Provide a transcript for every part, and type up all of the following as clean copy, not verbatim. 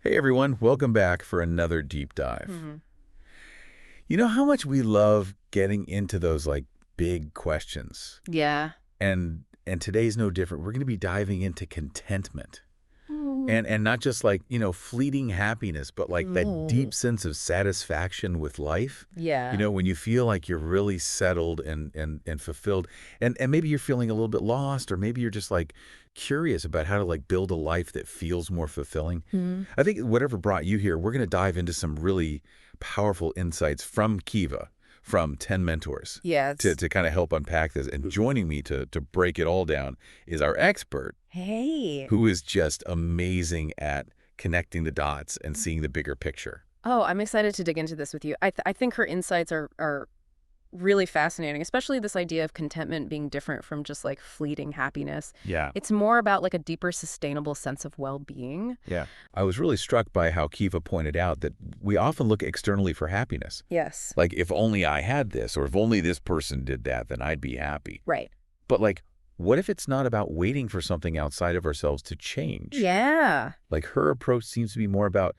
Hey everyone, welcome back for another deep dive. hmm You know how much we love getting into those big questions. Yeah. And today's no different. We're going to be diving into contentment. Mm. And not just fleeting happiness, but like that Mm. deep sense of satisfaction with life. Yeah. When you feel like you're really settled and fulfilled. And maybe you're feeling a little bit lost, or maybe you're just curious about how to build a life that feels more fulfilling. Hmm. I think whatever brought you here, we're going to dive into some really powerful insights from Kiva, from Tenmentors, Yes. to kind of help unpack this. And joining me to break it all down is our expert, Hey. who is just amazing at connecting the dots and seeing the bigger picture. Oh, I'm excited to dig into this with you. I think her insights are really fascinating, especially this idea of contentment being different from just fleeting happiness. Yeah. It's more about a deeper, sustainable sense of well-being. Yeah. I was really struck by how Kiva pointed out that we often look externally for happiness. Yes. Like, if only I had this, or if only this person did that, then I'd be happy. Right. But what if it's not about waiting for something outside of ourselves to change? Yeah. Her approach seems to be more about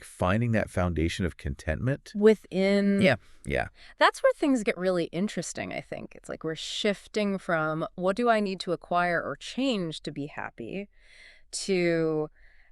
finding that foundation of contentment. Within. Yeah. Yeah. That's where things get really interesting, I think. It's we're shifting from what do I need to acquire or change to be happy to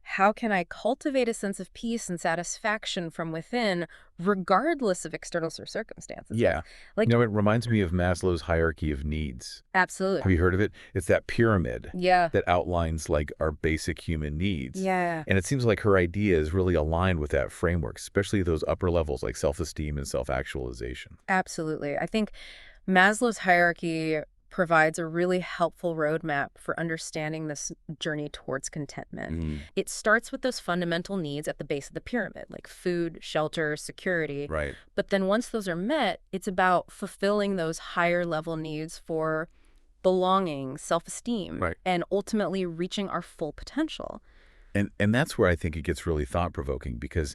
how can I cultivate a sense of peace and satisfaction from within, regardless of external circumstances. Yeah. Like, It reminds me of Maslow's hierarchy of needs. absolutely. Have you heard of it? It's that pyramid Yeah. that outlines our basic human needs. Yeah. And it seems like her idea is really aligned with that framework, especially those upper levels like self-esteem and self-actualization. Absolutely. I think Maslow's hierarchy provides a really helpful roadmap for understanding this journey towards contentment. Mm. It starts with those fundamental needs at the base of the pyramid, like food, shelter, security. Right. But then once those are met, it's about fulfilling those higher level needs for belonging, self-esteem, Right. and ultimately reaching our full potential. And that's where I think it gets really thought-provoking, because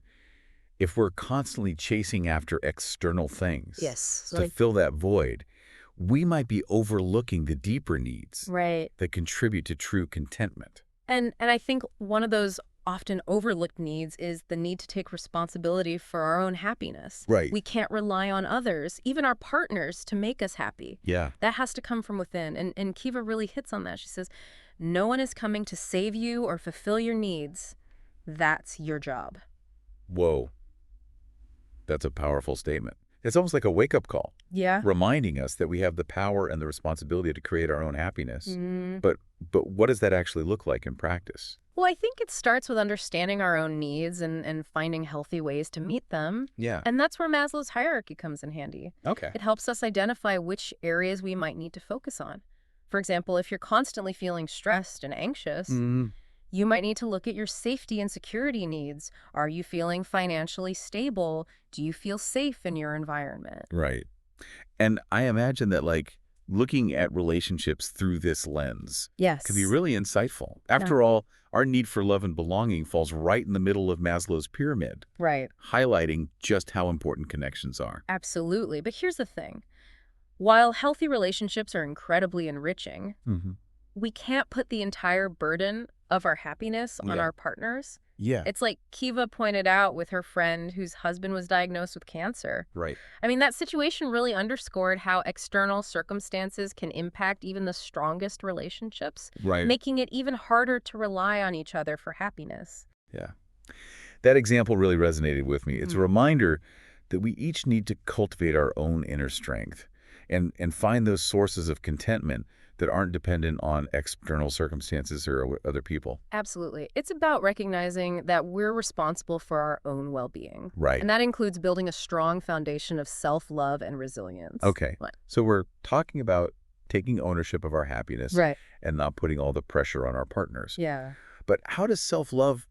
if we're constantly chasing after external things Yes. to fill that void, we might be overlooking the deeper needs Right. that contribute to true contentment. And I think one of those often overlooked needs is the need to take responsibility for our own happiness. Right. We can't rely on others, even our partners, to make us happy. Yeah. That has to come from within. And Kiva really hits on that. She says, no one is coming to save you or fulfill your needs. That's your job. Whoa. That's a powerful statement. It's almost like a wake-up call, Yeah. reminding us that we have the power and the responsibility to create our own happiness. Mm. But what does that actually look like in practice? Well, I think it starts with understanding our own needs and finding healthy ways to meet them. Yeah. And that's where Maslow's hierarchy comes in handy. Okay. It helps us identify which areas we might need to focus on. For example, if you're constantly feeling stressed and anxious, Mm, you might need to look at your safety and security needs. Are you feeling financially stable? Do you feel safe in your environment? right. And I imagine that looking at relationships through this lens Yes. can be really insightful. After all, our need for love and belonging falls right in the middle of Maslow's pyramid, Right. highlighting just how important connections are. Absolutely. But here's the thing. While healthy relationships are incredibly enriching, Mm-hmm. we can't put the entire burden of our happiness on Yeah. our partners. Yeah. It's like Kiva pointed out with her friend whose husband was diagnosed with cancer. Right. I mean, that situation really underscored how external circumstances can impact even the strongest relationships, Right. making it even harder to rely on each other for happiness. Yeah. That example really resonated with me. It's a reminder that we each need to cultivate our own inner strength and find those sources of contentment that aren't dependent on external circumstances or other people. Absolutely. It's about recognizing that we're responsible for our own well-being. Right. And that includes building a strong foundation of self-love and resilience. Okay. Right. So we're talking about taking ownership of our happiness Right. and not putting all the pressure on our partners. Yeah. But how does self-love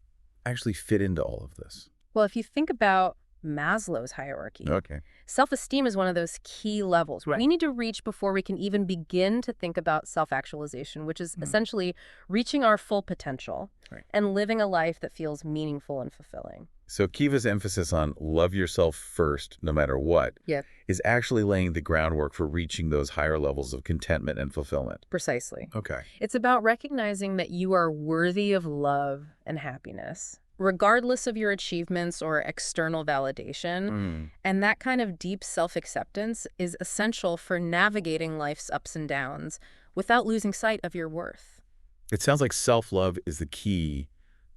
actually fit into all of this? Well, if you think about Maslow's hierarchy, Okay. self-esteem is one of those key levels Right. we need to reach before we can even begin to think about self-actualization, which is essentially reaching our full potential Right. and living a life that feels meaningful and fulfilling. So Kiva's emphasis on love yourself first, no matter what, Yeah. is actually laying the groundwork for reaching those higher levels of contentment and fulfillment. Precisely. Okay. It's about recognizing that you are worthy of love and happiness, regardless of your achievements or external validation. Mm. And that kind of deep self-acceptance is essential for navigating life's ups and downs without losing sight of your worth. It sounds like self-love is the key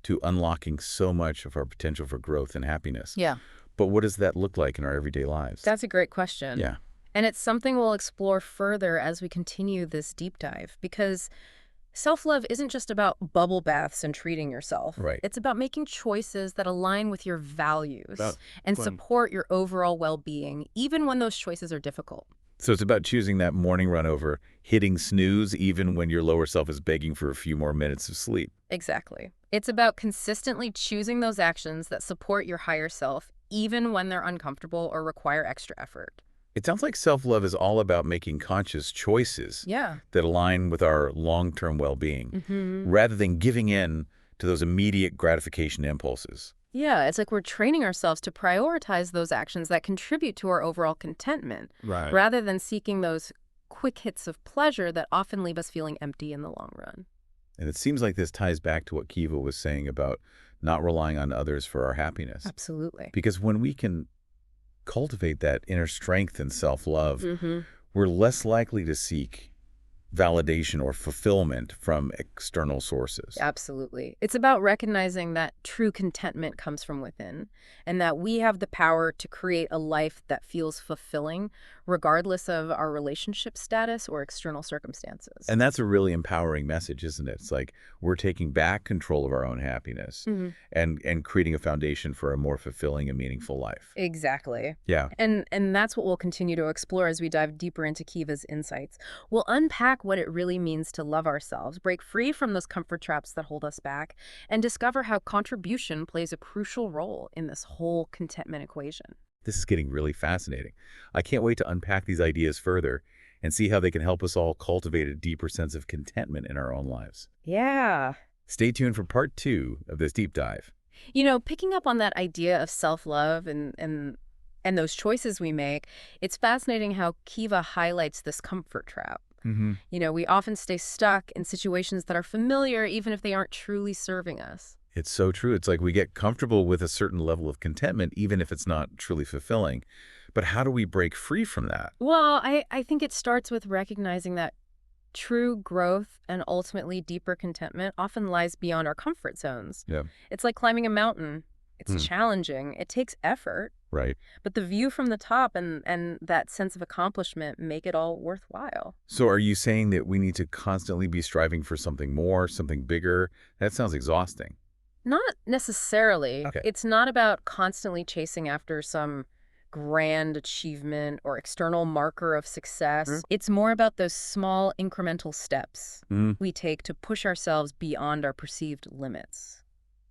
to unlocking so much of our potential for growth and happiness. Yeah. But what does that look like in our everyday lives? That's a great question. Yeah, And it's something we'll explore further as we continue this deep dive, because self-love isn't just about bubble baths and treating yourself. right. It's about making choices that align with your values About and fun. support your overall well-being, even when those choices are difficult. So it's about choosing that morning run over hitting snooze even when your lower self is begging for a few more minutes of sleep. Exactly. It's about consistently choosing those actions that support your higher self, even when they're uncomfortable or require extra effort. It sounds like self-love is all about making conscious choices Yeah. that align with our long-term well-being, Mm-hmm. rather than giving in to those immediate gratification impulses. Yeah, it's like we're training ourselves to prioritize those actions that contribute to our overall contentment, Right. rather than seeking those quick hits of pleasure that often leave us feeling empty in the long run. And it seems like this ties back to what Kiva was saying about not relying on others for our happiness. Absolutely. Because when we can cultivate that inner strength and self-love, Mm-hmm. we're less likely to seek validation or fulfillment from external sources. Absolutely. It's about recognizing that true contentment comes from within, and that we have the power to create a life that feels fulfilling, regardless of our relationship status or external circumstances. And that's a really empowering message, isn't it? It's like we're taking back control of our own happiness Mhm. and creating a foundation for a more fulfilling and meaningful life. Exactly. Yeah. And that's what we'll continue to explore as we dive deeper into Kiva's insights. We'll unpack what it really means to love ourselves, break free from those comfort traps that hold us back, and discover how contribution plays a crucial role in this whole contentment equation. This is getting really fascinating. I can't wait to unpack these ideas further and see how they can help us all cultivate a deeper sense of contentment in our own lives. Yeah. Stay tuned for part 2 of this deep dive. You know, picking up on that idea of self-love and those choices we make, it's fascinating how Kiva highlights this comfort trap. Mm-hmm. You know, we often stay stuck in situations that are familiar, even if they aren't truly serving us. It's so true. It's like we get comfortable with a certain level of contentment, even if it's not truly fulfilling. But how do we break free from that? Well, I think it starts with recognizing that true growth and ultimately deeper contentment often lies beyond our comfort zones. Yeah. It's like climbing a mountain. It's Hmm. challenging. It takes effort, Right. but the view from the top and that sense of accomplishment make it all worthwhile. So are you saying that we need to constantly be striving for something more, something bigger? That sounds exhausting. Not necessarily. Okay. It's not about constantly chasing after some grand achievement or external marker of success. Mhm. It's more about those small incremental steps Mhm. we take to push ourselves beyond our perceived limits.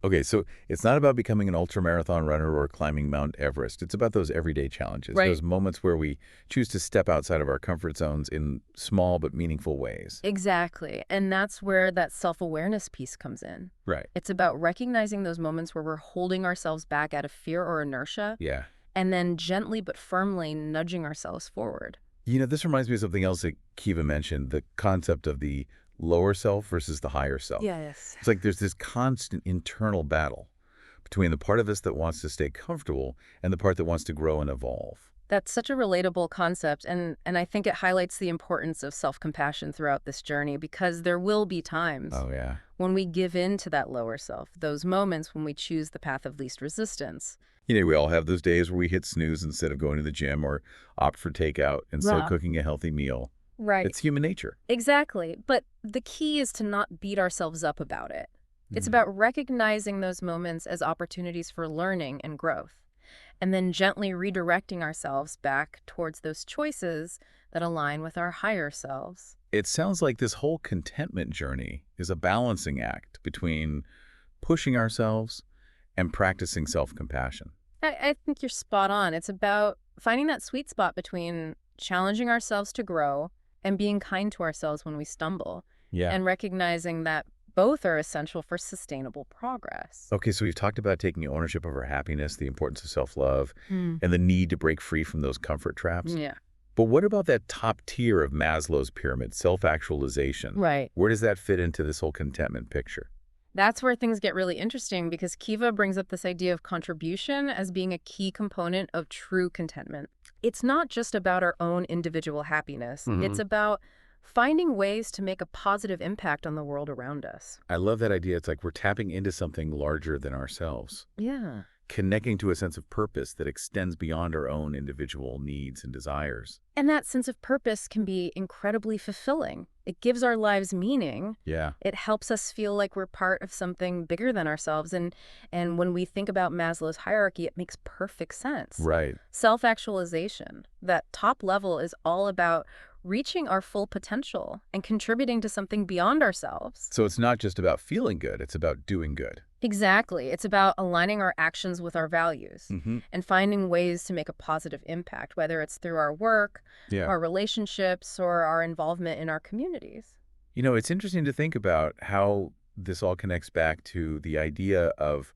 Okay, so it's not about becoming an ultramarathon runner or climbing Mount Everest. It's about those everyday challenges, Right. those moments where we choose to step outside of our comfort zones in small but meaningful ways. Exactly. And that's where that self-awareness piece comes in. Right. It's about recognizing those moments where we're holding ourselves back out of fear or inertia, Yeah. and then gently but firmly nudging ourselves forward. You know, this reminds me of something else that Kiva mentioned, the concept of the lower self versus the higher self. Yes. It's like there's this constant internal battle between the part of us that wants to stay comfortable and the part that wants to grow and evolve. That's such a relatable concept, and I think it highlights the importance of self-compassion throughout this journey, because there will be times Oh, yeah. when we give in to that lower self, those moments when we choose the path of least resistance. You know, we all have those days where we hit snooze instead of going to the gym or opt for takeout instead of Yeah. cooking a healthy meal. Right. It's human nature. Exactly. But the key is to not beat ourselves up about it. It's Mhm. about recognizing those moments as opportunities for learning and growth, and then gently redirecting ourselves back towards those choices that align with our higher selves. It sounds like this whole contentment journey is a balancing act between pushing ourselves and practicing self-compassion. I think you're spot on. It's about finding that sweet spot between challenging ourselves to grow and being kind to ourselves when we stumble, Yeah. and recognizing that both are essential for sustainable progress. Okay, so we've talked about taking ownership of our happiness, the importance of self-love, Hmm. and the need to break free from those comfort traps. Yeah. But what about that top tier of Maslow's pyramid, self-actualization? Right. Where does that fit into this whole contentment picture? That's where things get really interesting because Kiva brings up this idea of contribution as being a key component of true contentment. It's not just about our own individual happiness. It's Hmm. about finding ways to make a positive impact on the world around us. I love that idea. It's like we're tapping into something larger than ourselves, Yeah. connecting to a sense of purpose that extends beyond our own individual needs and desires. And that sense of purpose can be incredibly fulfilling. It gives our lives meaning. Yeah, It helps us feel like we're part of something bigger than ourselves. And when we think about Maslow's hierarchy, it makes perfect sense. right. Self-actualization, that top level is all about reaching our full potential and contributing to something beyond ourselves. So it's not just about feeling good, it's about doing good. Exactly. It's about aligning our actions with our values Hmm. and finding ways to make a positive impact, whether it's through our work, Yeah. our relationships, or our involvement in our communities. It's interesting to think about how this all connects back to the idea of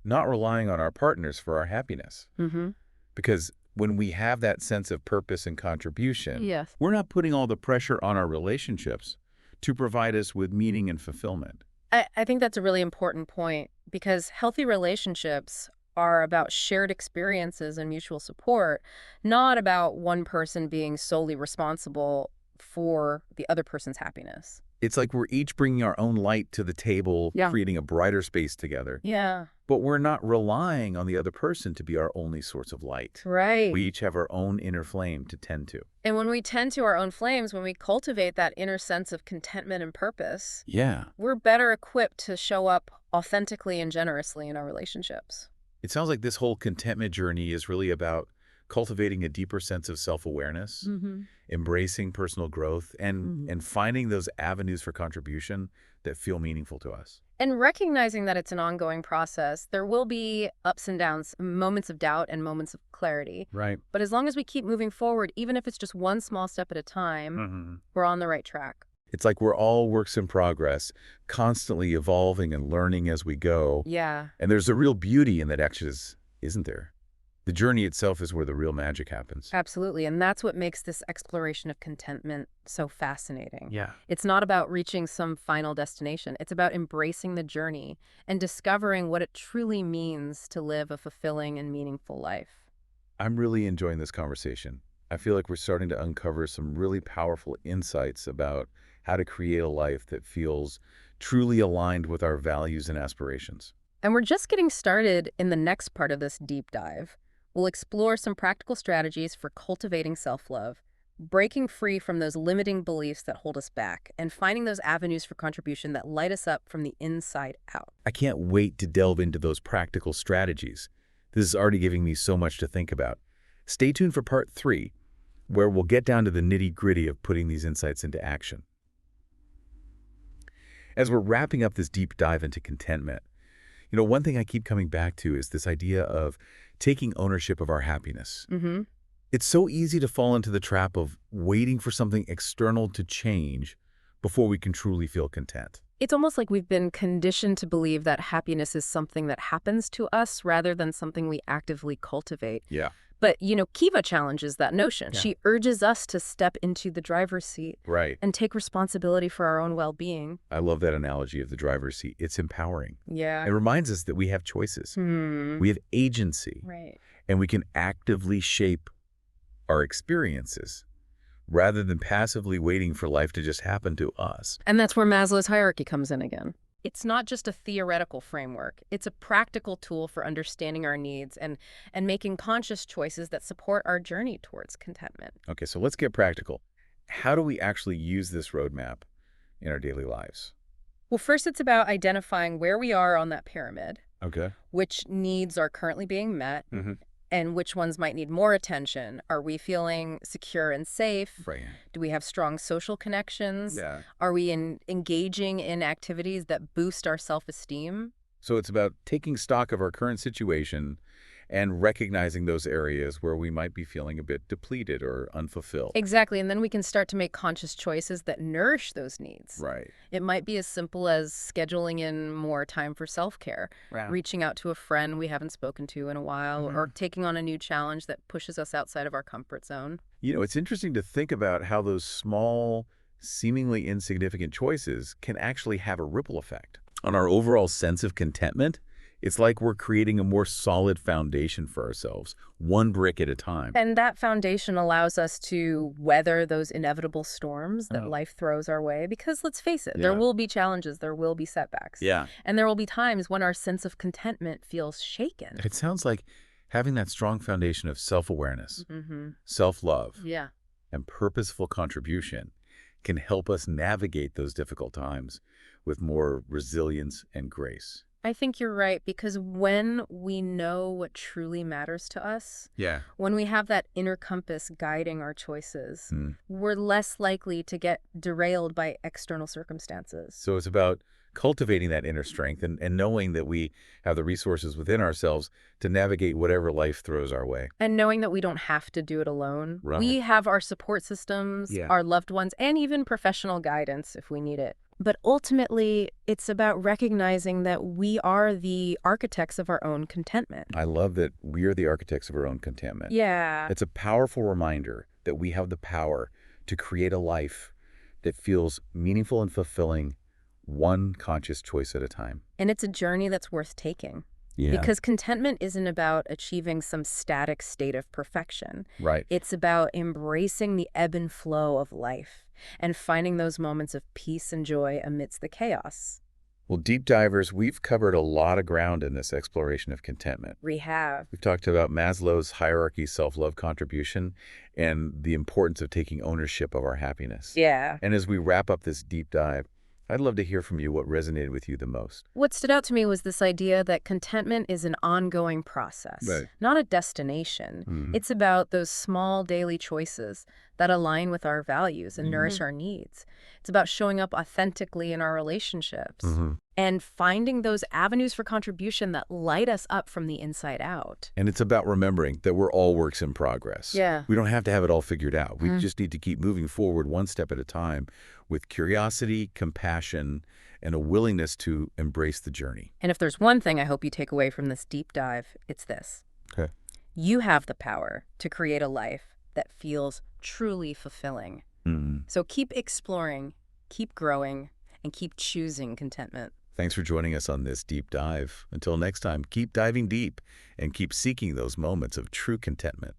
not relying on our partners for our happiness. Mm-hmm. Because when we have that sense of purpose and contribution, Yes. we're not putting all the pressure on our relationships to provide us with meaning and fulfillment. I think that's a really important point because healthy relationships are about shared experiences and mutual support, not about one person being solely responsible for the other person's happiness. It's like we're each bringing our own light to the table, Yeah. creating a brighter space together, Yeah. but we're not relying on the other person to be our only source of light. Right. We each have our own inner flame to tend to. And when we tend to our own flames, when we cultivate that inner sense of contentment and purpose, Yeah. we're better equipped to show up authentically and generously in our relationships. It sounds like this whole contentment journey is really about cultivating a deeper sense of self-awareness, Mm-hmm. embracing personal growth, and Mm-hmm. and finding those avenues for contribution that feel meaningful to us. And recognizing that it's an ongoing process, there will be ups and downs, moments of doubt and moments of clarity. Right. But as long as we keep moving forward, even if it's just one small step at a time, Hmm. we're on the right track. It's like we're all works in progress, constantly evolving and learning as we go. Yeah. And there's a real beauty in that exercise, isn't there? The journey itself is where the real magic happens. Absolutely. And that's what makes this exploration of contentment so fascinating. Yeah. It's not about reaching some final destination. It's about embracing the journey and discovering what it truly means to live a fulfilling and meaningful life. I'm really enjoying this conversation. I feel like we're starting to uncover some really powerful insights about how to create a life that feels truly aligned with our values and aspirations. And we're just getting started in the next part of this deep dive. We'll explore some practical strategies for cultivating self-love, breaking free from those limiting beliefs that hold us back, and finding those avenues for contribution that light us up from the inside out. I can't wait to delve into those practical strategies. This is already giving me so much to think about. Stay tuned for part 3, where we'll get down to the nitty-gritty of putting these insights into action. As we're wrapping up this deep dive into contentment, one thing I keep coming back to is this idea of taking ownership of our happiness. Mm-hmm. It's so easy to fall into the trap of waiting for something external to change before we can truly feel content. It's almost like we've been conditioned to believe that happiness is something that happens to us rather than something we actively cultivate. Yeah. But, Kiva challenges that notion. Yeah. She urges us to step into the driver's seat Right. and take responsibility for our own well-being. I love that analogy of the driver's seat. It's empowering. Yeah. It reminds us that we have choices. We have agency, Right. and we can actively shape our experiences rather than passively waiting for life to just happen to us. And that's where Maslow's hierarchy comes in again. It's not just a theoretical framework. It's a practical tool for understanding our needs and making conscious choices that support our journey towards contentment. Okay, so let's get practical. How do we actually use this roadmap in our daily lives? Well, first it's about identifying where we are on that pyramid, Okay. which needs are currently being met, Mm-hmm. and which ones might need more attention. Are we feeling secure and safe? Right. Do we have strong social connections? Yeah. Are we engaging in activities that boost our self-esteem? So it's about taking stock of our current situation and recognizing those areas where we might be feeling a bit depleted or unfulfilled. Exactly, and then we can start to make conscious choices that nourish those needs. Right. It might be as simple as scheduling in more time for self-care, Right. reaching out to a friend we haven't spoken to in a while, or taking on a new challenge that pushes us outside of our comfort zone. It's interesting to think about how those small, seemingly insignificant choices can actually have a ripple effect. on our overall sense of contentment, it's like we're creating a more solid foundation for ourselves, one brick at a time. And that foundation allows us to weather those inevitable storms that Oh. life throws our way. Because let's face it, there Yeah. will be challenges, there will be setbacks. Yeah. And there will be times when our sense of contentment feels shaken. It sounds like having that strong foundation of self-awareness, Mm-hmm. self-love, Yeah. and purposeful contribution can help us navigate those difficult times with more resilience and grace. I think you're right, because when we know what truly matters to us, Yeah. when we have that inner compass guiding our choices, we're less likely to get derailed by external circumstances. So it's about cultivating that inner strength and knowing that we have the resources within ourselves to navigate whatever life throws our way. And knowing that we don't have to do it alone. Right. We have our support systems, Yeah. our loved ones, and even professional guidance if we need it. But ultimately, it's about recognizing that we are the architects of our own contentment. I love that we are the architects of our own contentment. Yeah. It's a powerful reminder that we have the power to create a life that feels meaningful and fulfilling, one conscious choice at a time. And it's a journey that's worth taking. Yeah. Because contentment isn't about achieving some static state of perfection. Right. It's about embracing the ebb and flow of life and finding those moments of peace and joy amidst the chaos. Well, deep divers, we've covered a lot of ground in this exploration of contentment. We have. We've talked about Maslow's hierarchy self-love contribution and the importance of taking ownership of our happiness. Yeah. And as we wrap up this deep dive, I'd love to hear from you what resonated with you the most. What stood out to me was this idea that contentment is an ongoing process, Right. not a destination. It's about those small daily choices that align with our values and nourish our needs. It's about showing up authentically in our relationships and finding those avenues for contribution that light us up from the inside out. And it's about remembering that we're all works in progress. Yeah. We don't have to have it all figured out. We just need to keep moving forward one step at a time with curiosity, compassion, and a willingness to embrace the journey. And if there's one thing I hope you take away from this deep dive, it's this. Okay. You have the power to create a life that feels truly fulfilling. So keep exploring, keep growing, and keep choosing contentment. Thanks for joining us on this deep dive. Until next time, keep diving deep and keep seeking those moments of true contentment.